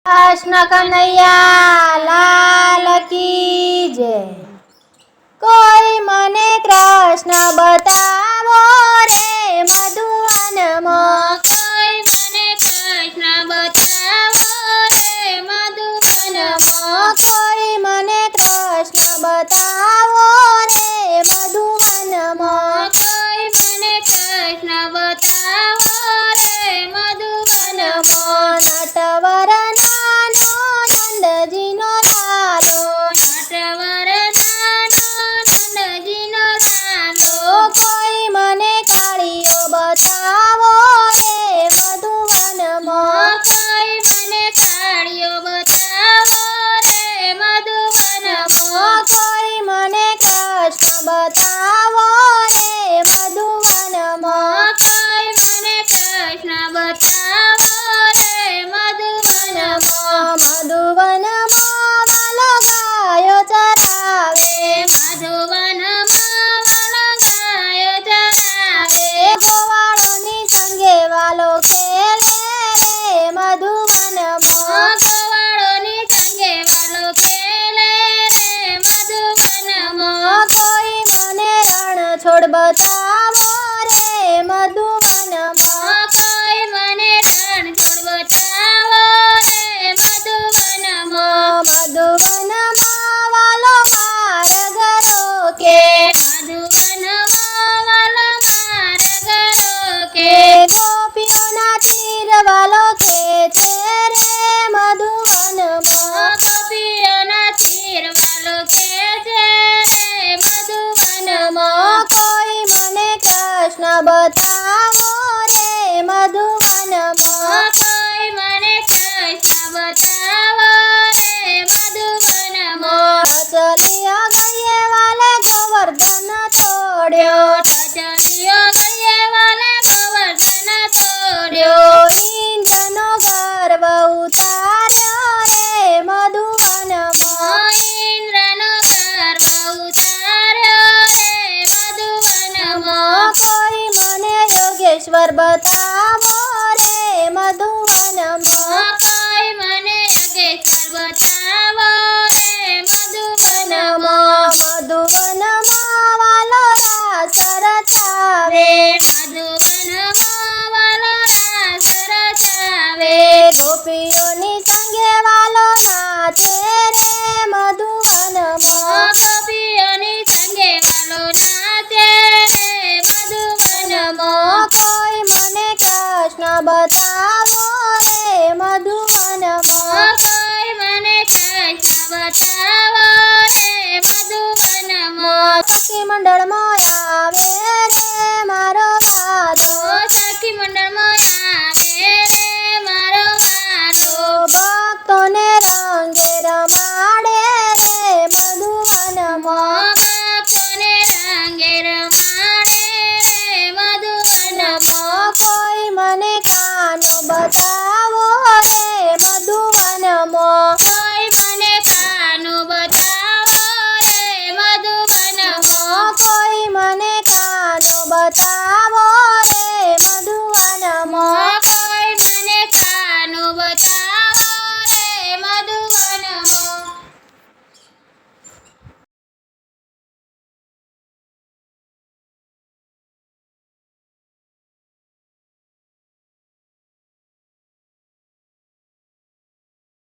कृष्ण कन्हैया लाल की जय। कोई मने कृष्ण बतावो रे मधुवन में, कोई मने कृष्ण बतावो रे मधुवन में, कोई मने कृष्ण बतावो रे मधुवन में, कोई मने कृष्ण बतावो रे मधुवन में। नटवर नानो नंदजीनो लालो, नटवर नानो नंदजीनो लालो, कोई मने काळियो बतावो रे मधुवन में, कोई मने काळियो बतावो रे मधुवन में, कोई मने कृष्ण बतावो रे मधुवन में, कोई मने कृष्ण बतावो रे मधुवन में। मधुवन वालो गायो चरावे, मधुवन वालो गायो चरावे, गोवाळोनी संगे वालो खेले रे मधुवन में, गोवाळोनी संगे वालो खेले रे मधुवन में। कोई मने रण छोड़ बतावो रे मधुवन में, कोई मने रणछोड़ बतावो रे मधुवन में। मधुवन वालो मार्ग रोके, मधुवन वालो मार्ग रोके, गोपियोना तीर वालो खेचे रे मधुवन में, गोपीओना तीर वालो खेचे रे मधुवन में। कोई मने कृष्ण बतावो रे मधुवन में, कोई मने कृष्ण बतावो रे मधुवन में। चलिया गए वाले गोवर्धन छोड़्यो, चलियो गए वाले गोवर्धन छोड़्यो, इंद्रनो गर्व उतार्यो रे मधुवन में, इंद्रनो गर्व उतार्यो रे मधुवन में। कोई मने योगेश्वर बतावो रे मधुवन में, कोई मने योगेश्वर बतावो रे मधुवन में। मधुवन वालो रास रचावे, मधुवन वालो रास रचावे, गोपियोनी संगे वालो नाचे रे मधुवन में, गोपीओनी संगे वालो नाचे रे मधुवन में। कोई मने कृष्ण बतावो रे मधुवन में, कोई मने कृष्ण बतावो रे मधुवन में। सखी मंडल में आवे रे मारो वालो, सखी मंडल में आवे रे मारो वालो, भक्तोने रंगे रमाड़े रे मधुवन में, भक्तोने रंगे रमाड़े रे मधुवन में। कोई मने कानो बता